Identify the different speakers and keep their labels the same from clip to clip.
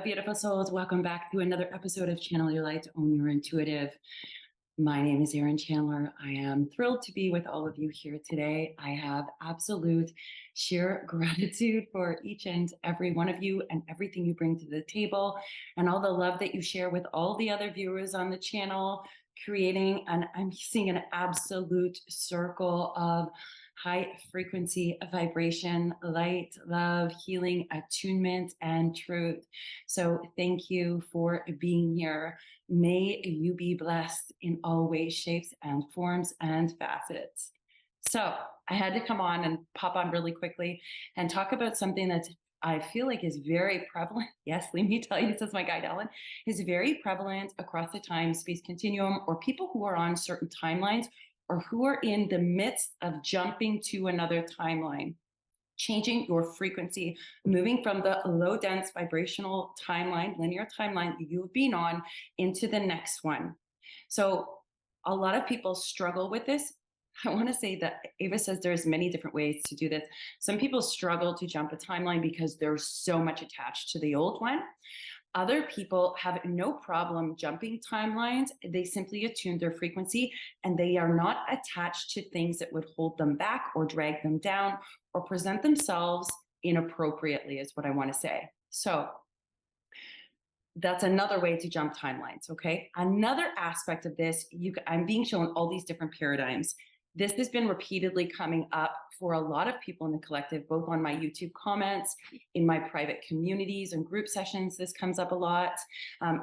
Speaker 1: beautiful souls? Welcome back to another episode of Channel Your Light to Own Your Intuitive. My name is Erin Chandler. I am thrilled to be with all of you here today. I have absolute sheer gratitude for each and every one of you and everything you bring to the table and all the love that you share with all the other viewers on the channel, creating, and I'm seeing an absolute circle of high frequency vibration, light, love, healing, attunement, and truth. So thank you for being here. May you be blessed in all ways, shapes, and forms and facets. So I had to come on and pop on really quickly and talk about something that I feel like is very prevalent. Yes, let me tell you, says my guide Ellen, is very prevalent across the time space continuum, or people who are on certain timelines or who are in the midst of jumping to another timeline, changing your frequency, moving from the low dense vibrational timeline, linear timeline that you've been on into the next one. So a lot of people struggle with this. I want to say that Ava says there's many different ways to do this. Some people struggle to jump a timeline because there's so much attached to the old one. Other people have no problem jumping timelines. They simply attune their frequency and they are not attached to things that would hold them back or drag them down or present themselves inappropriately, is what I want to say. So that's another way to jump timelines, okay? Another aspect of this, I'm being shown all these different paradigms. This has been repeatedly coming up for a lot of people in the collective, both on my YouTube comments, in my private communities and group sessions. This comes up a lot.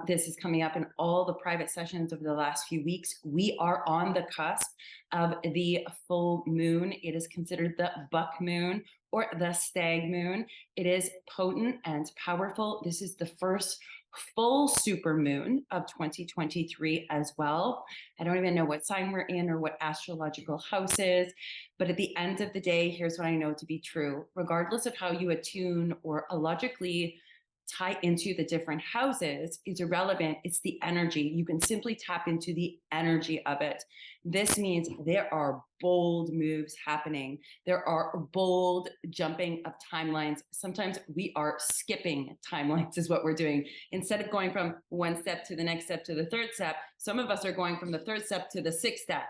Speaker 1: This is coming up in all the private sessions over the last few weeks. We are on the cusp of the full moon. It is considered the buck moon or the stag moon. It is potent and powerful. This is the first full supermoon of 2023 as well. I don't even know what sign we're in or what astrological house is, but at the end of the day, here's what I know to be true. Regardless of how you attune or logically tie into the different houses, is irrelevant. It's the energy. You can simply tap into the energy of it. This means there are bold moves happening. There are bold jumping of timelines. Sometimes we are skipping timelines is what we're doing. Instead of going from one step to the next step to the third step, some of us are going from the third step to the sixth step.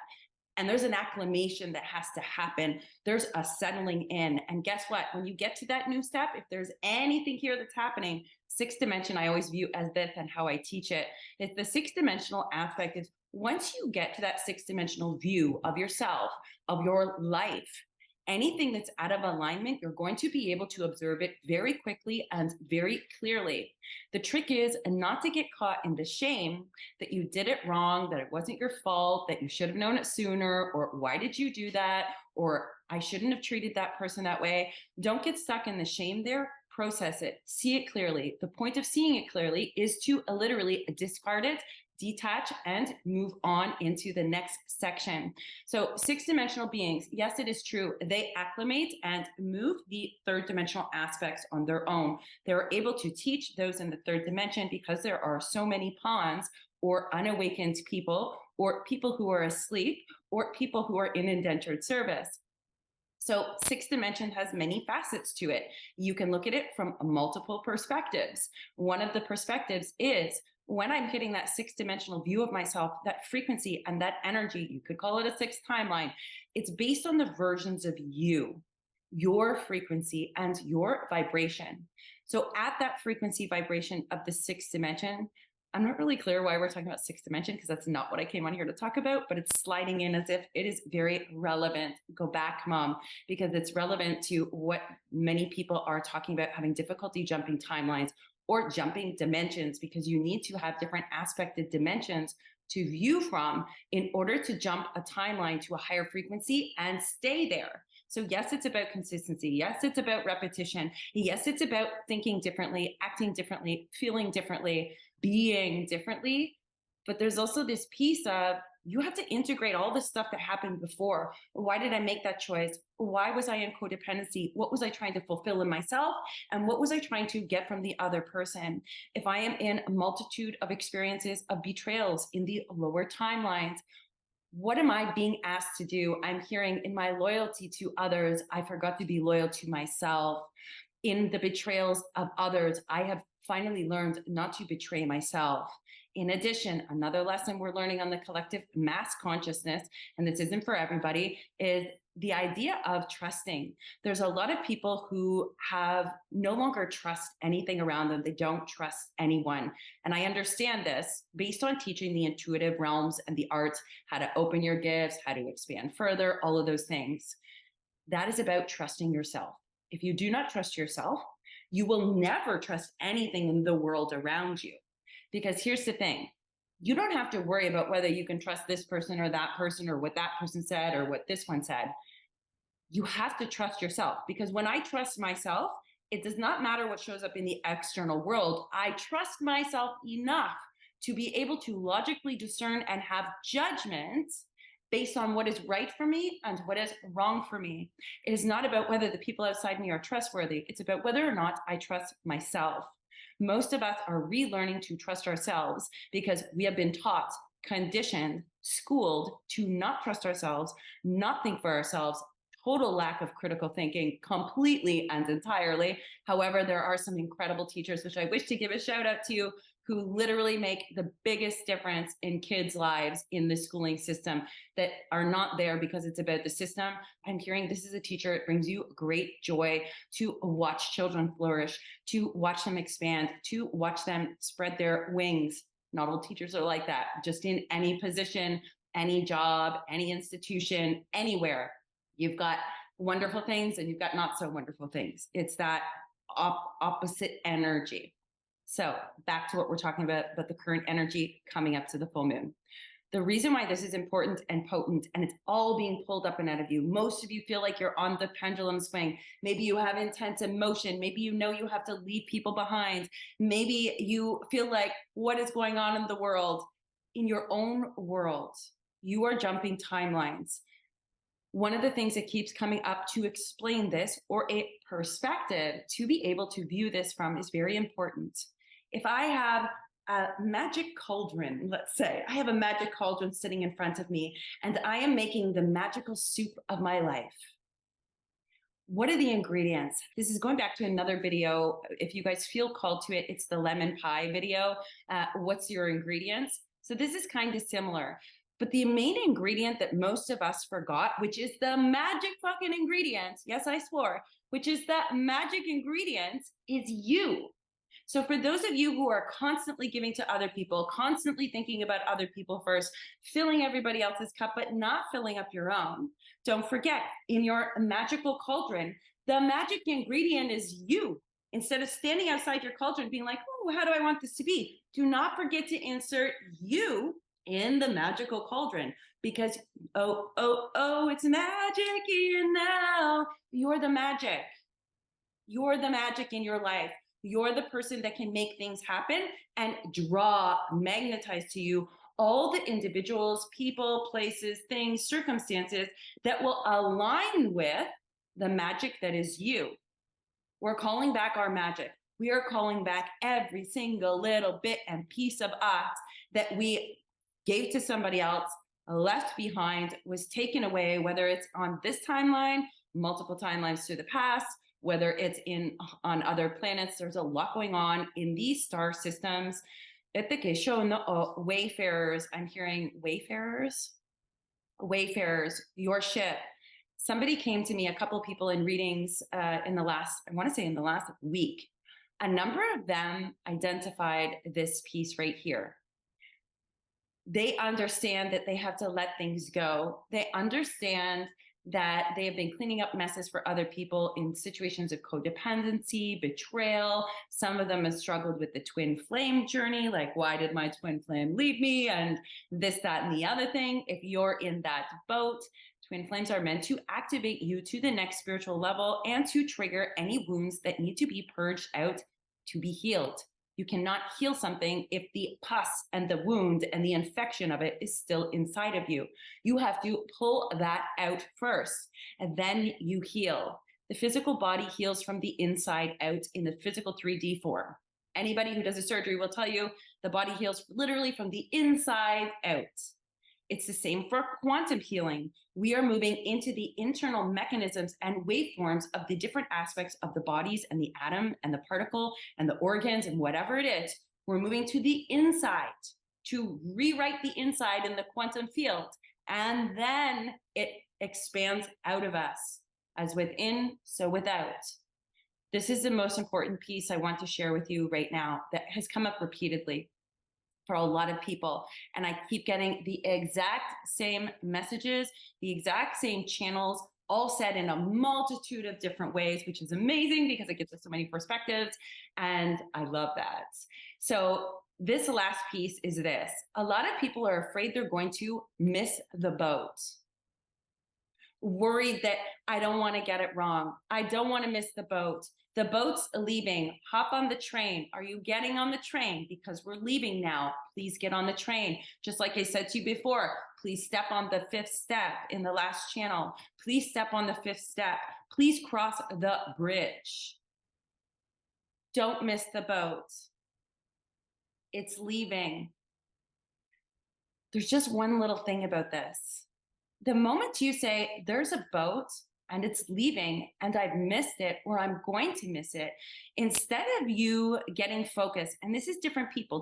Speaker 1: And there's an acclimation that has to happen. There's a settling in. And guess what? When you get to that new step, if there's anything here that's happening, sixth dimension, I always view as this and how I teach it. It's the sixth dimensional aspect is once you get to that sixth dimensional view of yourself, of your life, anything that's out of alignment, you're going to be able to observe it very quickly and very clearly. The trick is not to get caught in the shame that you did it wrong, that it wasn't your fault, that you should have known it sooner, or why did you do that, or I shouldn't have treated that person that way. Don't get stuck in the shame there. Process it, see it clearly. The point of seeing it clearly is to literally discard it, detach, and move on into the next section. So sixth dimensional beings, yes, it is true. They acclimate and move the third dimensional aspects on their own. They're able to teach those in the third dimension because there are so many pawns or unawakened people or people who are asleep or people who are in indentured service. So sixth dimension has many facets to it. You can look at it from multiple perspectives. One of the perspectives is when I'm hitting that sixth dimensional view of myself, that frequency and that energy, you could call it a sixth timeline. It's based on the versions of you, your frequency and your vibration. So at that frequency vibration of the sixth dimension, I'm not really clear why we're talking about sixth dimension because that's not what I came on here to talk about, but it's sliding in as if it is very relevant. Go back, Mom, because it's relevant to what many people are talking about, having difficulty jumping timelines or jumping dimensions, because you need to have different aspected dimensions to view from in order to jump a timeline to a higher frequency and stay there. So yes, it's about consistency. Yes, it's about repetition. Yes, it's about thinking differently, acting differently, feeling differently, being differently. But there's also this piece of you have to integrate all the stuff that happened before. Why did I make that choice? Why was I in codependency? What was I trying to fulfill in myself? And what was I trying to get from the other person? If I am in a multitude of experiences of betrayals in the lower timelines, what am I being asked to do? I'm hearing in my loyalty to others, I forgot to be loyal to myself. In the betrayals of others, I have finally learned not to betray myself. In addition, another lesson we're learning on the collective mass consciousness, and this isn't for everybody, is the idea of trusting. There's a lot of people who have no longer trust anything around them. They don't trust anyone. And I understand this based on teaching the intuitive realms and the arts, how to open your gifts, how to expand further, all of those things. That is about trusting yourself. If you do not trust yourself, you will never trust anything in the world around you. Because here's the thing, you don't have to worry about whether you can trust this person or that person or what that person said or what this one said. You have to trust yourself, because when I trust myself, it does not matter what shows up in the external world. I trust myself enough to be able to logically discern and have judgment based on what is right for me and what is wrong for me. It is not about whether the people outside me are trustworthy. It's about whether or not I trust myself. Most of us are relearning to trust ourselves because we have been taught, conditioned, schooled to not trust ourselves, not think for ourselves, total lack of critical thinking completely and entirely. However, there are some incredible teachers, which I wish to give a shout out to, who literally make the biggest difference in kids' lives in the schooling system, that are not there because it's about the system. I'm hearing this is a teacher. It brings you great joy to watch children flourish, to watch them expand, to watch them spread their wings. Not all teachers are like that. Just in any position, any job, any institution, anywhere, you've got wonderful things and you've got not so wonderful things. It's that opposite energy. So back to what we're talking about the current energy coming up to the full moon. The reason why this is important and potent, and it's all being pulled up and out of you. Most of you feel like you're on the pendulum swing. Maybe you have intense emotion. Maybe you know you have to leave people behind. Maybe you feel like, what is going on in the world? In your own world, you are jumping timelines. One of the things that keeps coming up to explain this, or a perspective to be able to view this from, is very important. If I have a magic cauldron, let's say, I have a magic cauldron sitting in front of me, and I am making the magical soup of my life. What are the ingredients? This is going back to another video. If you guys feel called to it, it's the lemon pie video. What's your ingredients? So this is kind of similar. But the main ingredient that most of us forgot, which is the magic fucking ingredient, yes, I swore, which is the magic ingredient, is you. So for those of you who are constantly giving to other people, constantly thinking about other people first, filling everybody else's cup, but not filling up your own, don't forget, in your magical cauldron, the magic ingredient is you. Instead of standing outside your cauldron being like, oh, how do I want this to be? Do not forget to insert you in the magical cauldron, because it's magic in now. You're the magic. You're the magic in your life. You're the person that can make things happen and magnetize to you all the individuals, people, places, things, circumstances that will align with the magic that is you. We're calling back our magic. We are calling back every single little bit and piece of us that we gave to somebody else, left behind, was taken away, whether it's on this timeline, multiple timelines to the past, whether it's on other planets. There's a lot going on in these star systems. Wayfarers, I'm hearing wayfarers, your ship. Somebody came to me, a couple of people in readings in the last week. A number of them identified this piece right here. They understand that they have to let things go. They understand that they have been cleaning up messes for other people in situations of codependency, betrayal. Some of them have struggled with the twin flame journey, like, why did my twin flame leave me? And this, that, and the other thing. If you're in that boat, twin flames are meant to activate you to the next spiritual level and to trigger any wounds that need to be purged out to be healed. You cannot heal something if the pus and the wound and the infection of it is still inside of you. You have to pull that out first, and then you heal. The physical body heals from the inside out in the physical 3D form. Anybody who does a surgery will tell you the body heals literally from the inside out. It's the same for quantum healing. We are moving into the internal mechanisms and waveforms of the different aspects of the bodies and the atom and the particle and the organs and whatever it is. We're moving to the inside to rewrite the inside in the quantum field. And then it expands out of us. As within, so without. This is the most important piece I want to share with you right now that has come up repeatedly for a lot of people. And I keep getting the exact same messages, the exact same channels, all said in a multitude of different ways, which is amazing because it gives us so many perspectives. And I love that. So this last piece is this. A lot of people are afraid they're going to miss the boat. Worried that I don't want to get it wrong. I don't want to miss the boat. The boat's leaving. Hop on the train. Are you getting on the train? Because we're leaving now. Please get on the train. Just like I said to you before, please step on the 5th step in the last channel. Please step on the 5th step. Please cross the bridge. Don't miss the boat. It's leaving. There's just one little thing about this. The moment you say there's a boat and it's leaving and I've missed it or I'm going to miss it, instead of you getting focused, and this is different people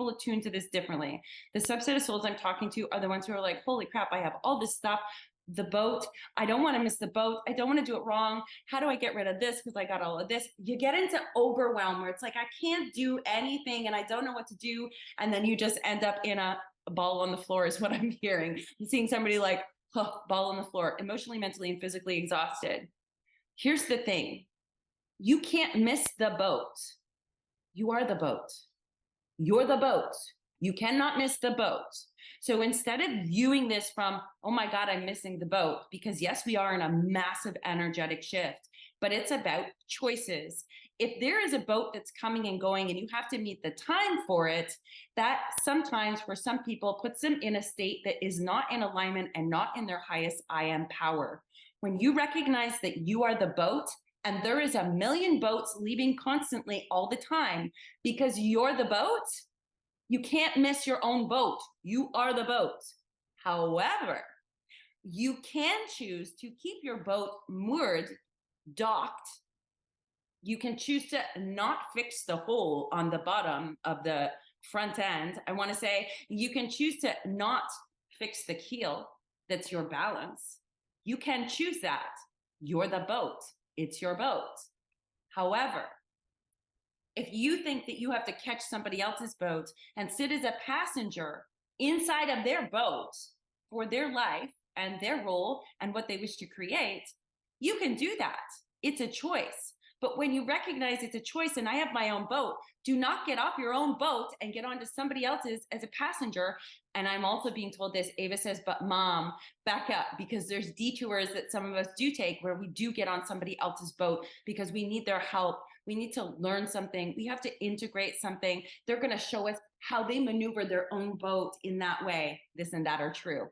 Speaker 1: attune to this differently. The subset of souls I'm talking to are the ones who are like, holy crap, I have all this stuff, the boat, I don't want to miss the boat, I don't want to do it wrong, how do I get rid of this because I got all of this? You get into overwhelm where it's like, I can't do anything and I don't know what to do, and then you just end up in a ball on the floor is what I'm hearing. I'm seeing somebody like, ball on the floor, emotionally, mentally, and physically exhausted. Here's the thing. You can't miss the boat. You are the boat. You're the boat. You cannot miss the boat. So instead of viewing this from, oh my God, I'm missing the boat, because yes, we are in a massive energetic shift, but it's about choices. If there is a boat that's coming and going and you have to meet the time for it, that sometimes for some people puts them in a state that is not in alignment and not in their highest I am power. When you recognize that you are the boat and there is a million boats leaving constantly all the time because you're the boat, you can't miss your own boat. You are the boat. However, you can choose to keep your boat moored, docked. You can choose to not fix the hole on the bottom of the front end. I want to say you can choose to not fix the keel. That's your balance. You can choose that. You're the boat. It's your boat. However, if you think that you have to catch somebody else's boat and sit as a passenger inside of their boat for their life and their role and what they wish to create, you can do that. It's a choice. But when you recognize it's a choice and I have my own boat, do not get off your own boat and get onto somebody else's as a passenger. And I'm also being told this, Ava says, but mom, back up, because there's detours that some of us do take where we do get on somebody else's boat because we need their help. We need to learn something. We have to integrate something. They're going to show us how they maneuver their own boat in that way. This and that are true.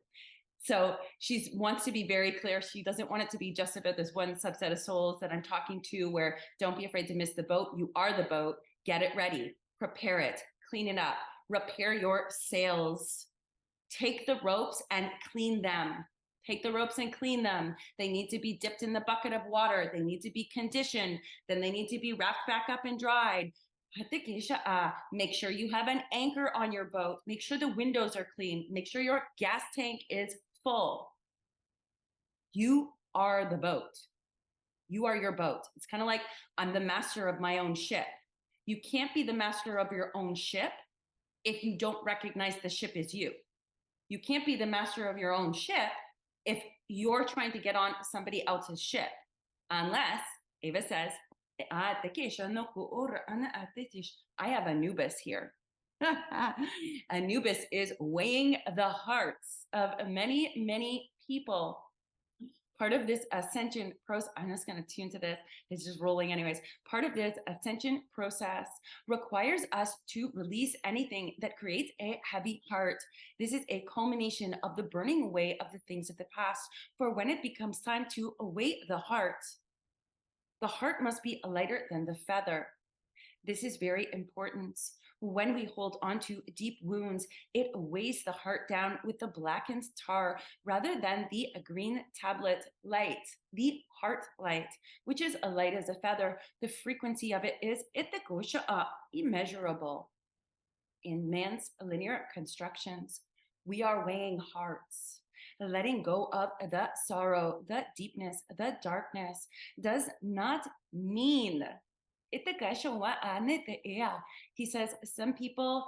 Speaker 1: So she wants to be very clear. She doesn't want it to be just about this one subset of souls that I'm talking to where don't be afraid to miss the boat. You are the boat. Get it ready. Prepare it. Clean it up. Repair your sails. Take the ropes and clean them. Take the ropes and clean them. They need to be dipped in the bucket of water. They need to be conditioned. Then they need to be wrapped back up and dried. Make sure you have an anchor on your boat. Make sure the windows are clean. Make sure your gas tank is full. You are the boat. You are your boat. It's kind of like I'm the master of my own ship. You can't be the master of your own ship if you don't recognize the ship is you. You can't be the master of your own ship if you're trying to get on somebody else's ship. Unless, Ava says, I have Anubis here. Anubis is weighing the hearts of many, many people. Part of this ascension process, I'm just going to tune to this, it's just rolling anyways. Part of this ascension process requires us to release anything that creates a heavy heart. This is a culmination of the burning away of the things of the past. For when it becomes time to await the heart must be lighter than the feather. This is very important. When we hold on to deep wounds, it weighs the heart down with the blackened tar rather than the green tablet light, the heart light, which is a light as a feather. The frequency of it is immeasurable. In man's linear constructions, we are weighing hearts. Letting go of the sorrow, the deepness, the darkness does not mean. He says, some people,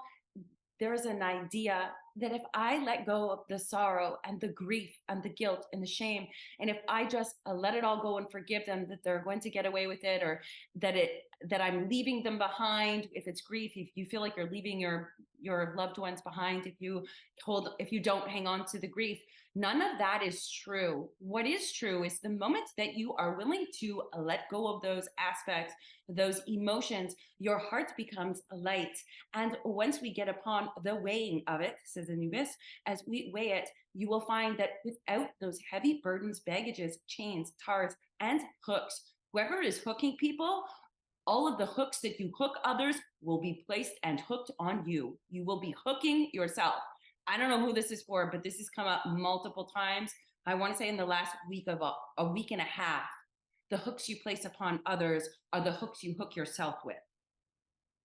Speaker 1: there's an idea that if I let go of the sorrow and the grief and the guilt and the shame, and if I just let it all go and forgive them, that they're going to get away with it, or that I'm leaving them behind. If it's grief, if you feel like you're leaving your loved ones behind, if you don't hang on to the grief, none of that is true. What is true is the moment that you are willing to let go of those aspects, those emotions, your heart becomes light. And once we get upon the weighing of it, says Anubis, as we weigh it, you will find that without those heavy burdens, baggages, chains, tars, and hooks, whoever is hooking people, all of the hooks that you hook others will be placed and hooked on you. You will be hooking yourself. I don't know who this is for, but this has come up multiple times. I want to say in the last week of a week and a half, the hooks you place upon others are the hooks you hook yourself with.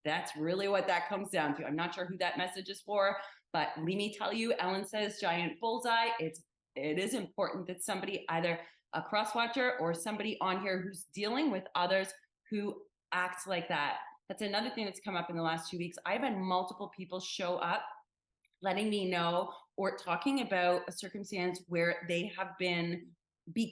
Speaker 1: That's really what that comes down to. I'm not sure who that message is for, but let me tell you, Ellen says giant bullseye. It is important that somebody, either a cross watcher or somebody on here who's dealing with others who act like that. That's another thing that's come up in the last 2 weeks. I've had multiple people show up letting me know or talking about a circumstance where they have been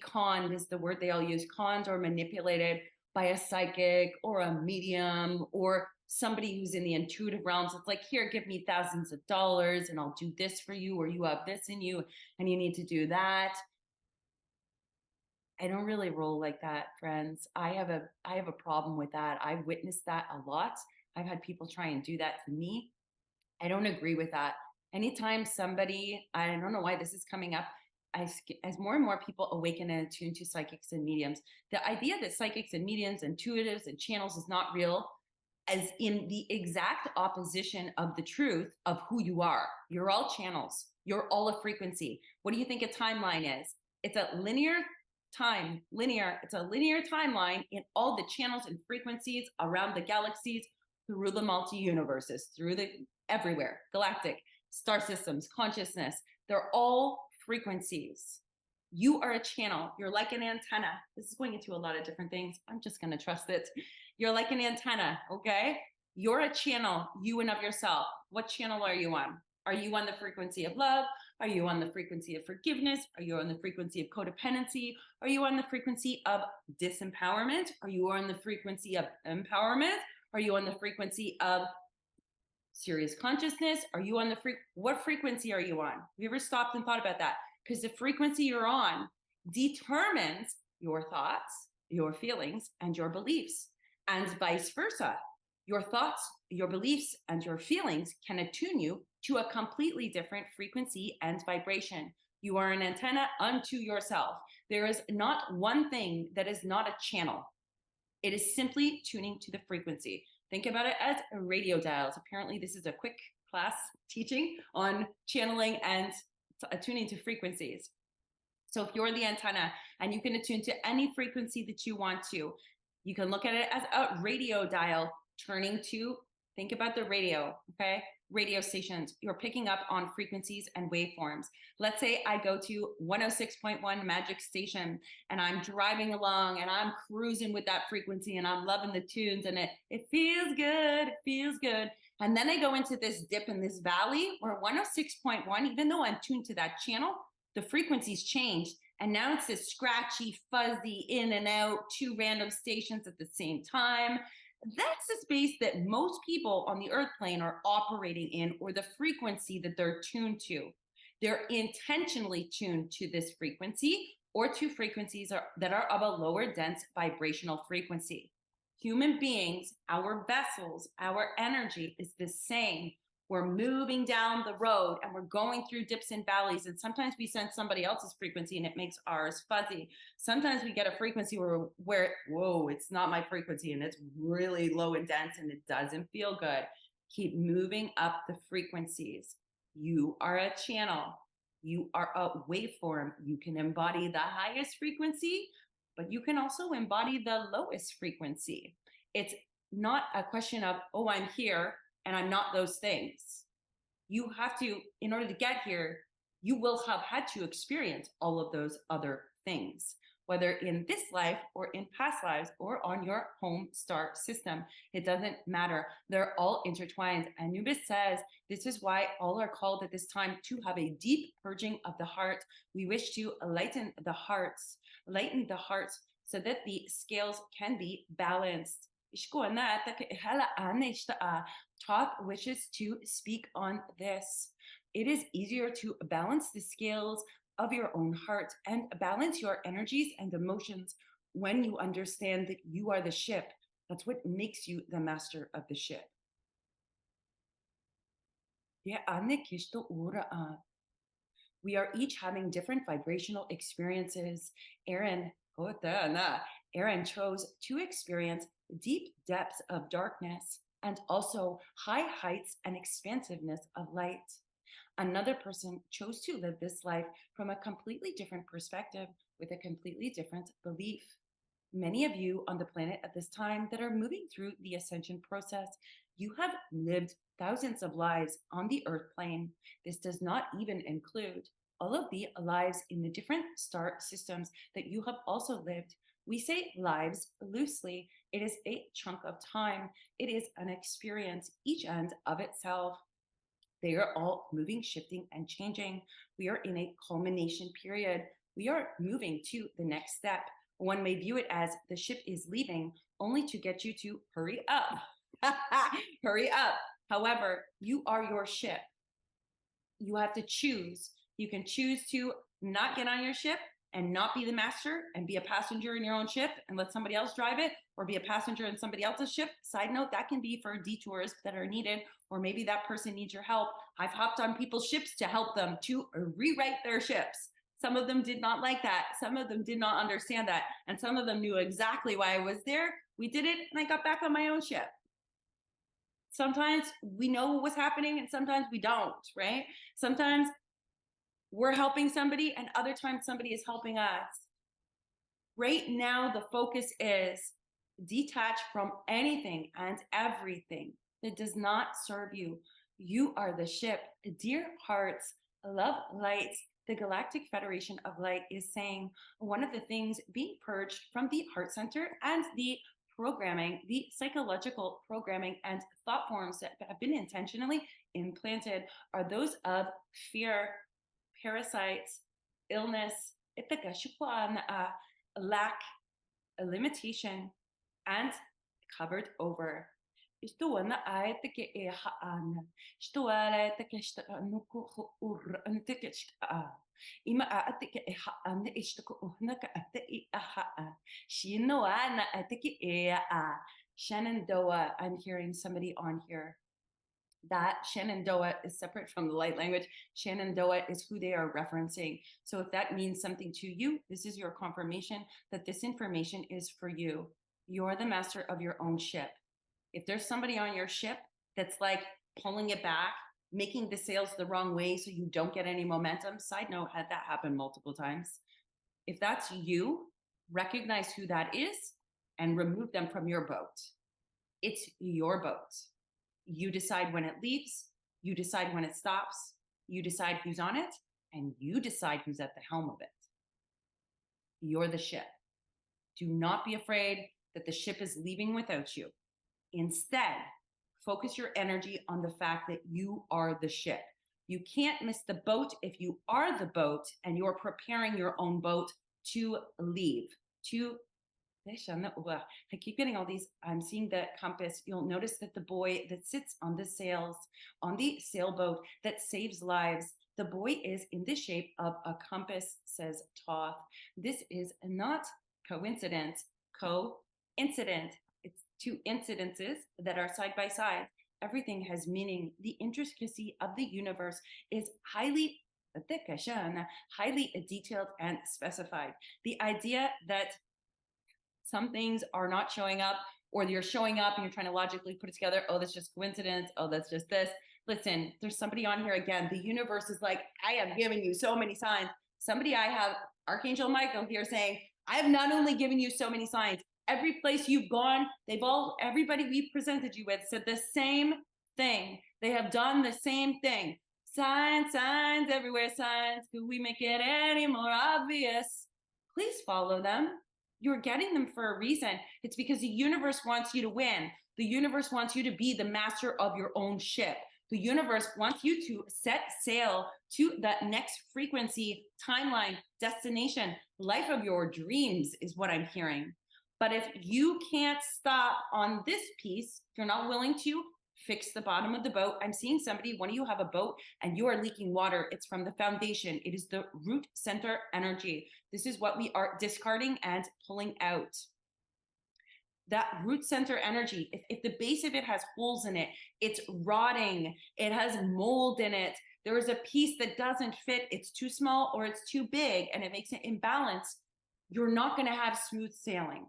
Speaker 1: conned, is the word they all use, conned or manipulated by a psychic or a medium or somebody who's in the intuitive realms. It's like, here, give me thousands of dollars and I'll do this for you, or you have this in you and you need to do that. I don't really roll like that, friends. I have a problem with that. I've witnessed that a lot. I've had people try and do that to me. I don't agree with that. Anytime somebody, I don't know why this is coming up, as more and more people awaken and attune to psychics and mediums, the idea that psychics and mediums, intuitives and channels is not real, as in the exact opposition of the truth of who you are. You're all channels. You're all a frequency. What do you think a timeline is? It's a linear time, it's a linear timeline in all the channels and frequencies around the galaxies, through the multi-universes, through the everywhere, galactic, star systems, consciousness. They're all frequencies. You are a channel. You're like an antenna. This is going into a lot of different things. I'm just going to trust it. You're like an antenna, okay? You're a channel, you and of yourself. What channel are you on? Are you on the frequency of love? Are you on the frequency of forgiveness? Are you on the frequency of codependency? Are you on the frequency of disempowerment? Are you on the frequency of empowerment? Are you on the frequency of serious consciousness? Are you on the what frequency are you on? Have you ever stopped and thought about that? Because the frequency you're on determines your thoughts, your feelings, and your beliefs, and vice versa. Your thoughts, your beliefs, and your feelings can attune you to a completely different frequency and vibration. You are an antenna unto yourself. There is not one thing that is not a channel. It is simply tuning to the frequency. Think about it as radio dials. Apparently, this is a quick class teaching on channeling and attuning to frequencies. So if you're the antenna and you can attune to any frequency that you want to, you can look at it as a radio dial turning to, think about the radio, okay? Radio stations, you're picking up on frequencies and waveforms. Let's say I go to 106.1 Magic Station and I'm driving along and I'm cruising with that frequency and I'm loving the tunes and it feels good, it feels good. And then I go into this dip in this valley where 106.1, even though I'm tuned to that channel, the frequencies changed. And now it's this scratchy, fuzzy, in and out, two random stations at the same time. That's the space that most people on the earth plane are operating in, or the frequency that they're tuned to. They're intentionally tuned to this frequency or to frequencies that are of a lower dense vibrational frequency. Human beings, our vessels, our energy is the same. We're moving down the road and we're going through dips and valleys. And sometimes we sense somebody else's frequency and it makes ours fuzzy. Sometimes we get a frequency where whoa, it's not my frequency and it's really low and dense and it doesn't feel good. Keep moving up the frequencies. You are a channel. You are a waveform. You can embody the highest frequency, but you can also embody the lowest frequency. It's not a question of, oh, I'm here and I'm not those things. You have to, in order to get here, you will have had to experience all of those other things, whether in this life or in past lives or on your home star system. It doesn't matter. They're all intertwined. Anubis says this is why all are called at this time to have a deep purging of the heart. We wish to lighten the hearts so that the scales can be balanced. Thoth wishes to speak on this. It is easier to balance the scales of your own heart and balance your energies and emotions when you understand that you are the ship. That's what makes you the master of the ship. We are each having different vibrational experiences. Erin chose to experience deep depths of darkness and also high heights and expansiveness of light. Another person chose to live this life from a completely different perspective with a completely different belief. Many of you on the planet at this time that are moving through the ascension process, you have lived thousands of lives on the earth plane. This does not even include all of the lives in the different star systems that you have also lived. We say lives loosely. It is a chunk of time. It is an experience, each end of itself. They are all moving, shifting, and changing. We are in a culmination period. We are moving to the next step. One may view it as the ship is leaving, only to get you to hurry up. Hurry up. However, you are your ship. You have to choose. You can choose to not get on your ship and not be the master and be a passenger in your own ship and let somebody else drive it, or be a passenger in somebody else's ship. Side note, that can be for detours that are needed, or maybe that person needs your help. I've hopped on people's ships to help them to rewrite their ships. Some of them did not like that. Some of them did not understand that. And some of them knew exactly why I was there. We did it and I got back on my own ship. Sometimes we know what was happening and sometimes we don't, right? Sometimes we're helping somebody and other times somebody is helping us. Right now, the focus is detach from anything and everything that does not serve you. You are the ship. Dear hearts, love lights. The Galactic Federation of Light is saying one of the things being purged from the heart center and the programming, the psychological programming and thought forms that have been intentionally implanted are those of fear, parasites, illness, lack, limitation, and covered over. Shenandoah, I'm hearing somebody on here. That Shenandoah is separate from the light language. Shenandoah is who they are referencing. So if that means something to you, this is your confirmation that this information is for you. You're the master of your own ship. If there's somebody on your ship that's like pulling it back, making the sails the wrong way so you don't get any momentum, side note, had that happen multiple times. If that's you, recognize who that is and remove them from your boat. It's your boat. You decide when it leaves, you decide when it stops, you decide who's on it, and you decide who's at the helm of it. You're the ship. Do not be afraid that the ship is leaving without you. Instead, focus your energy on the fact that you are the ship. You can't miss the boat if you are the boat and you're preparing your own boat to leave, I keep getting all these. I'm seeing the compass. You'll notice that the boy that sits on the sails, on the sailboat that saves lives, the boy is in the shape of a compass, says Thoth. This is not coincidence, co-incident. It's two incidences that are side by side. Everything has meaning. The intricacy of the universe is highly detailed and specified. The idea that some things are not showing up or you're showing up and you're trying to logically put it together. Oh, that's just coincidence. Oh, that's just this. Listen, there's somebody on here again. The universe is like, I have given you so many signs. Somebody, I have Archangel Michael here saying, I have not only given you so many signs, every place you've gone, everybody we've presented you with said the same thing. They have done the same thing. Signs, signs, everywhere signs. Could we make it any more obvious? Please follow them. You're getting them for a reason. It's because the universe wants you to win. The universe wants you to be the master of your own ship. The universe wants you to set sail to that next frequency, timeline, destination, life of your dreams is what I'm hearing. But if you can't stop on this piece, you're not willing to fix the bottom of the boat. I'm seeing somebody, one of you have a boat and you are leaking water. It's from the foundation. It is the root center energy. This is what we are discarding and pulling out. That root center energy, if the base of it has holes in it, it's rotting, it has mold in it, there is a piece that doesn't fit, it's too small or it's too big and it makes it imbalanced, you're not going to have smooth sailing.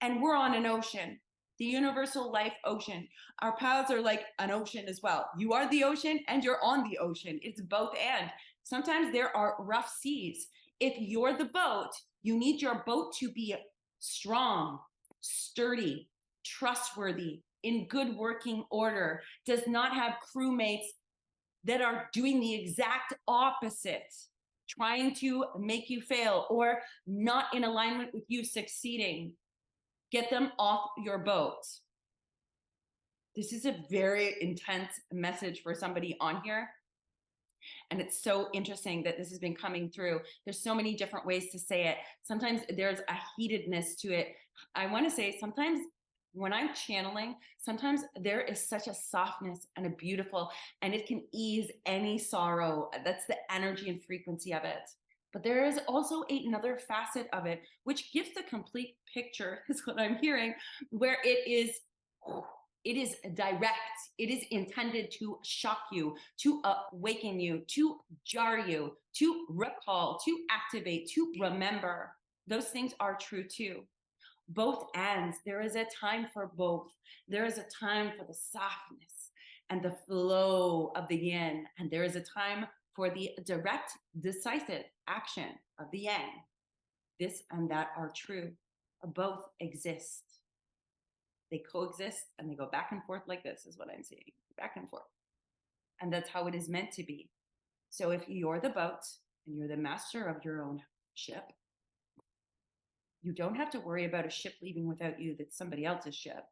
Speaker 1: And we're on an ocean, the universal life ocean. Our paths are like an ocean as well. You are the ocean and you're on the ocean. It's both and. Sometimes there are rough seas. If you're the boat, you need your boat to be strong, sturdy, trustworthy, in good working order, does not have crewmates that are doing the exact opposite, trying to make you fail or not in alignment with you succeeding. Get them off your boat. This is a very intense message for somebody on here. And it's so interesting that this has been coming through. There's so many different ways to say it. Sometimes there's a heatedness to it. I want to say sometimes when I'm channeling, sometimes there is such a softness and a beautiful, and it can ease any sorrow. That's the energy and frequency of it. But there is also another facet of it, which gives the complete picture, is what I'm hearing, where it is direct. It is intended to shock you, to awaken you, to jar you, to recall, to activate, to remember. Those things are true too. Both ends. There is a time for both. There is a time for the softness and the flow of the yin, and there is a time for the direct, decisive action of the yang. This and that are true. Both exist. They coexist and they go back and forth like this is what I'm seeing. Back and forth. And that's how it is meant to be. So if you're the boat and you're the master of your own ship, you don't have to worry about a ship leaving without you that's somebody else's ship.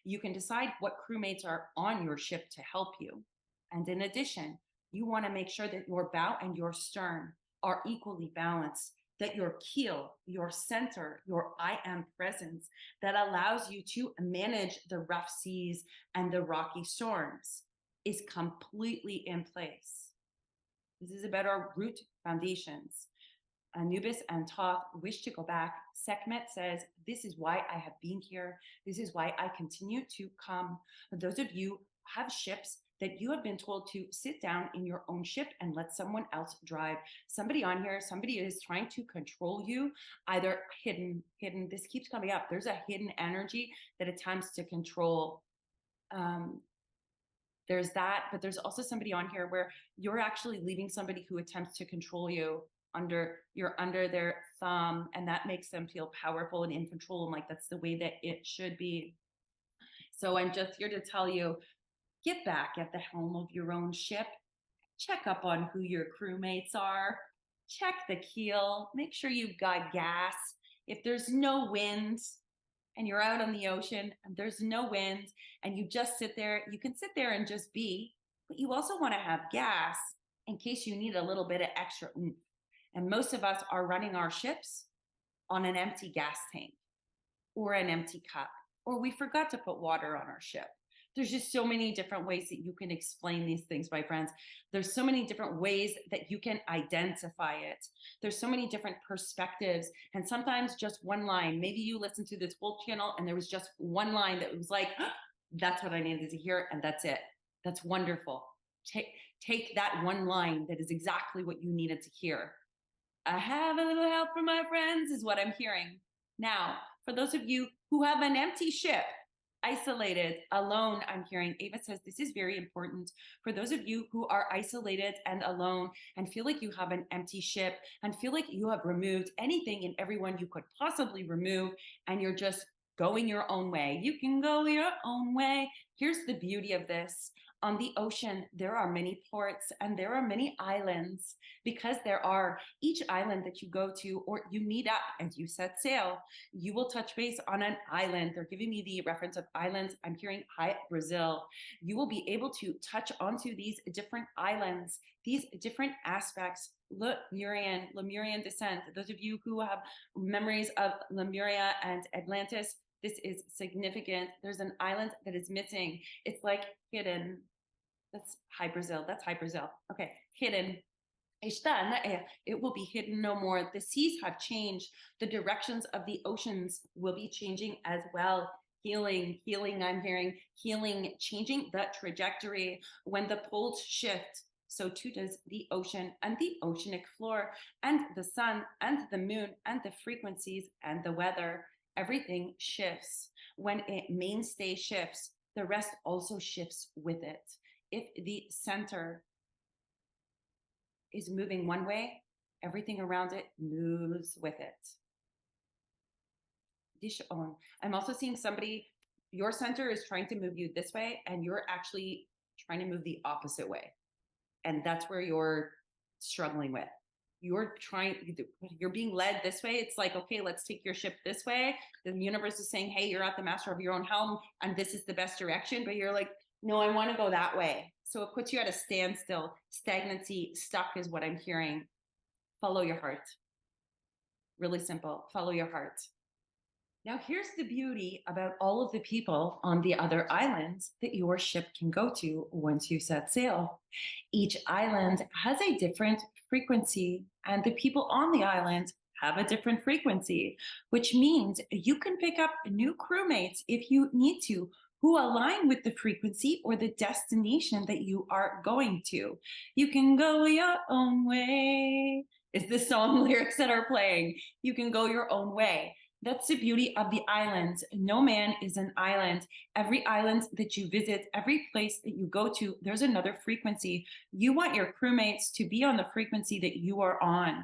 Speaker 1: You can decide what crewmates are on your ship to help you. And in addition, you want to make sure that your bow and your stern are equally balanced, that your keel, your center, your I am presence that allows you to manage the rough seas and the rocky storms is completely in place. This is about our root foundations. Anubis and Thoth wish to go back. Sekhmet says, this is why I have been here. This is why I continue to come. Those of you who have ships that you have been told to sit down in your own ship and let someone else drive. Somebody on here, somebody is trying to control you, either hidden, this keeps coming up. There's a hidden energy that attempts to control. There's that, but there's also somebody on here where you're actually leaving somebody who attempts to control you you're under their thumb, and that makes them feel powerful and in control, and like that's the way that it should be. So I'm just here to tell you, get back at the helm of your own ship, check up on who your crewmates are, check the keel, make sure you've got gas. If there's no wind and you're out on the ocean and there's no wind and you just sit there, you can sit there and just be, but you also want to have gas in case you need a little bit of extra oomph. And most of us are running our ships on an empty gas tank or an empty cup, or we forgot to put water on our ship. There's just so many different ways that you can explain these things, my friends. There's so many different ways that you can identify it. There's so many different perspectives, and sometimes just one line. Maybe you listened to this whole channel and there was just one line that was like, oh, that's what I needed to hear, and that's it. That's wonderful. Take that one line that is exactly what you needed to hear. I have a little help from my friends is what I'm hearing. Now, For those of you who have an empty ship, isolated, alone, I'm hearing Ava says this is very important. For those of you who are isolated and alone and feel like you have an empty ship and feel like you have removed anything and everyone you could possibly remove and you're just going your own way. You can go your own way. Here's the beauty of this. On the ocean, there are many ports and there are many islands, because there are each island that you go to or you meet up and you set sail, you will touch base on an island. They're giving me the reference of islands. I'm hearing Hi Brazil. You will be able to touch onto these different islands, these different aspects. Lemurian descent. Those of you who have memories of Lemuria and Atlantis, this is significant. There's an island that is missing. It's like hidden. That's Hi Brazil. That's Hi Brazil. Okay, hidden. It will be hidden no more. The seas have changed. The directions of the oceans will be changing as well. Healing, I'm hearing healing, changing the trajectory. When the poles shift, so too does the ocean and the oceanic floor and the sun and the moon and the frequencies and the weather. Everything shifts. When a mainstay shifts, the rest also shifts with it. If the center is moving one way, everything around it moves with it. I'm also seeing somebody, your center is trying to move you this way and you're actually trying to move the opposite way. And that's where you're struggling with. You're being led this way. It's like, okay, let's take your ship this way. The universe is saying, hey, you're at the master of your own helm and this is the best direction. But you're like, no, I want to go that way. So it puts you at a standstill. Stagnancy, stuck is what I'm hearing. Follow your heart. Really simple. Follow your heart. Now, here's the beauty about all of the people on the other islands that your ship can go to once you set sail. Each island has a different frequency, and the people on the island have a different frequency, which means you can pick up new crewmates if you need to, who align with the frequency or the destination that you are going to. You can go your own way. Is the song lyrics that are playing. You can go your own way. That's the beauty of the islands. No man is an island. Every island that you visit, every place that you go to, there's another frequency. You want your crewmates to be on the frequency that you are on.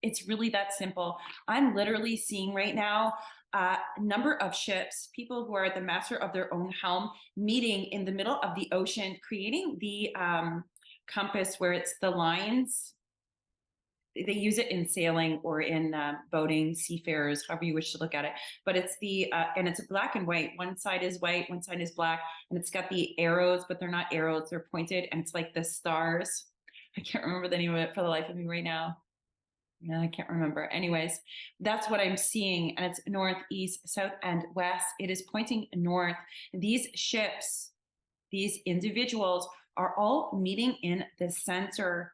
Speaker 1: It's really that simple. I'm literally seeing right now a number of ships, people who are at the master of their own helm, meeting in the middle of the ocean, creating the compass where it's the lines. They use it in sailing or in boating, seafarers, however you wish to look at it. But it's the, and it's black and white. One side is white, one side is black, and it's got the arrows, but they're not arrows, they're pointed, and it's like the stars. I can't remember the name of it for the life of me right now. No, I can't remember. Anyways, that's what I'm seeing. And it's north, east, south, and west. It is pointing north. These ships, these individuals are all meeting in the center.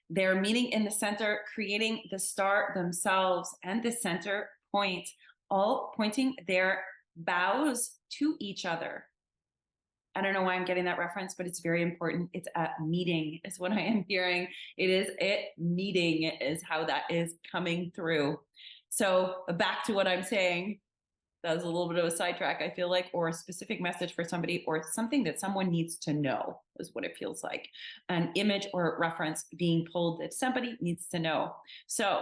Speaker 1: They're meeting in the center, creating the star themselves and the center point, all pointing their bows to each other. I don't know why I'm getting that reference, but it's very important. It's a meeting is what I am hearing. Meeting is how that is coming through. So back to what I'm saying. That was a little bit of a sidetrack, I feel like, or a specific message for somebody or something that someone needs to know is what it feels like. An image or reference being pulled that somebody needs to know. So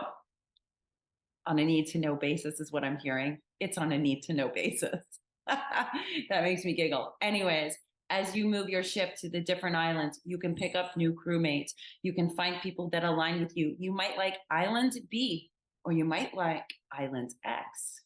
Speaker 1: on a need to know basis is what I'm hearing. It's on a need to know basis. That makes me giggle. Anyways, as you move your ship to the different islands, you can pick up new crewmates. You can find people that align with you. You might like Island B, or you might like Island X.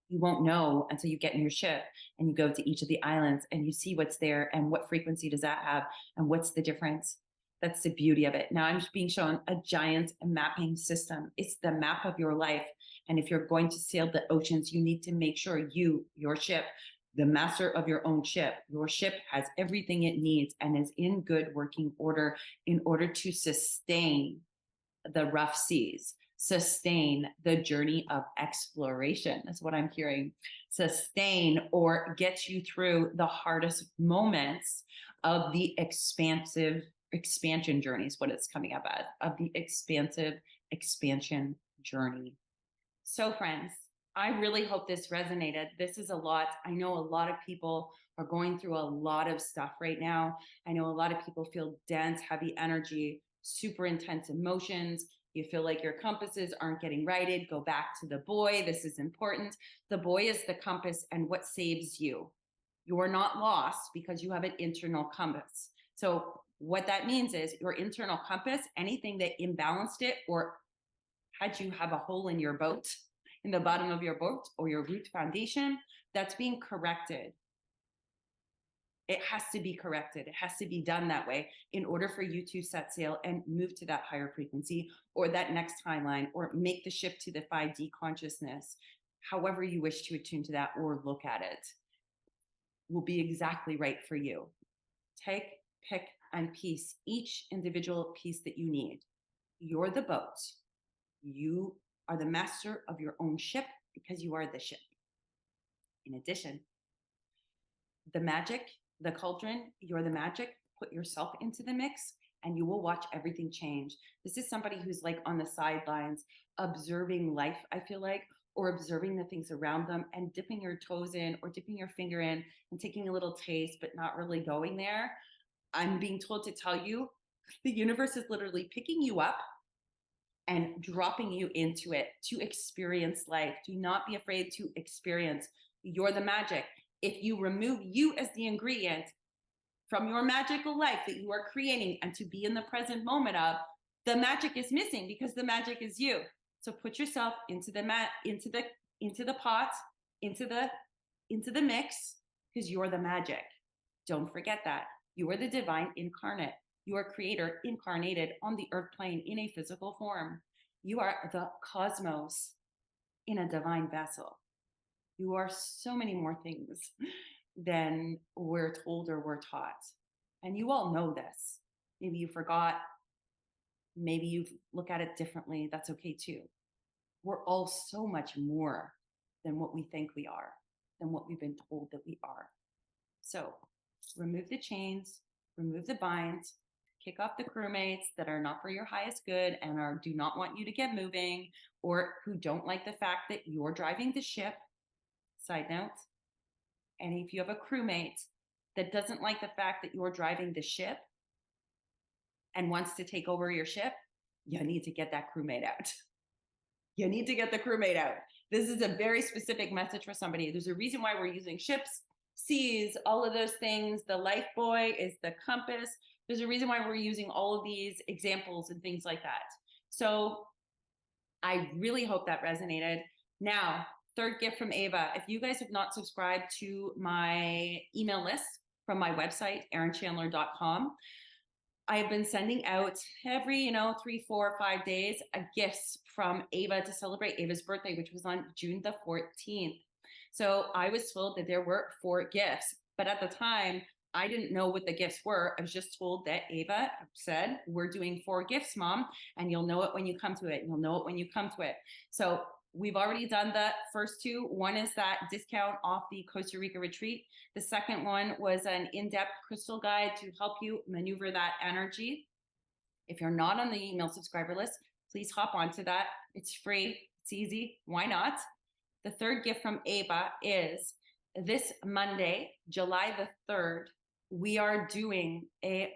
Speaker 1: You won't know until you get in your ship and you go to each of the islands and you see what's there and what frequency does that have and what's the difference. That's the beauty of it. Now I'm just being shown a giant mapping system. It's the map of your life. And if you're going to sail the oceans, you need to make sure your ship, the master of your own ship, your ship has everything it needs and is in good working order in order to sustain the rough seas, sustain the journey of exploration. That's what I'm hearing. Sustain or get you through the hardest moments of the expansion journey is what it's coming up as, of the expansive expansion journey. So friends, I really hope this resonated. This is a lot. I know a lot of people are going through a lot of stuff right now. I know a lot of people feel dense, heavy energy, super intense emotions. You feel like your compasses aren't getting righted. Go back to the boy. This is important. The boy is the compass and what saves you. You're not lost because you have an internal compass. So what that means is your internal compass, anything that imbalanced it or had you have a hole in your boat, in the bottom of your boat or your root foundation, that's being corrected. It has to be corrected. It has to be done that way in order for you to set sail and move to that higher frequency or that next timeline or make the shift to the 5D consciousness. However you wish to attune to that or look at it will be exactly right for you. Take, pick, and piece each individual piece that you need. You're the boat. You are the master of your own ship because you are the ship. In addition, the magic, the cauldron, you're the magic. Put yourself into the mix and you will watch everything change. This is somebody who's like on the sidelines, observing life, I feel like, or observing the things around them and dipping your toes in or dipping your finger in and taking a little taste, but not really going there. I'm being told to tell you, the universe is literally picking you up and dropping you into it to experience life. Do not be afraid to experience. You're the magic. If you remove you as the ingredient from your magical life that you are creating and to be in the present moment of, the magic is missing because the magic is you. So put yourself into the pot, into the mix, because you're the magic. Don't forget that. You are the divine incarnate. You are creator incarnated on the earth plane in a physical form. You are the cosmos in a divine vessel. You are so many more things than we're told or we're taught. And you all know this. Maybe you forgot. Maybe you look at it differently. That's okay too. We're all so much more than what we think we are, than what we've been told that we are. So remove the chains, remove the binds, kick off the crewmates that are not for your highest good and do not want you to get moving or who don't like the fact that you're driving the ship. Side note. And if you have a crewmate that doesn't like the fact that you're driving the ship and wants to take over your ship, you need to get that crewmate out. You need to get the crewmate out. This is a very specific message for somebody. There's a reason why we're using ships, seas, all of those things. The life buoy is the compass. There's a reason why we're using all of these examples and things like that. So I really hope that resonated. Now, third gift from Ava. If you guys have not subscribed to my email list from my website, erinchandler.com, I have been sending out every, 3, 4, 5 days, gifts from Ava to celebrate Ava's birthday, which was on June the 14th. So I was told that there were 4 gifts, but at the time, I didn't know what the gifts were. I was just told that Ava said, we're doing 4 gifts, Mom, and you'll know it when you come to it. You'll know it when you come to it. So we've already done the first 2. One is that discount off the Costa Rica retreat. The second one was an in-depth crystal guide to help you maneuver that energy. If you're not on the email subscriber list, please hop onto that. It's free. It's easy. Why not? The third gift from Ava is this Monday, July the 3rd, we are doing a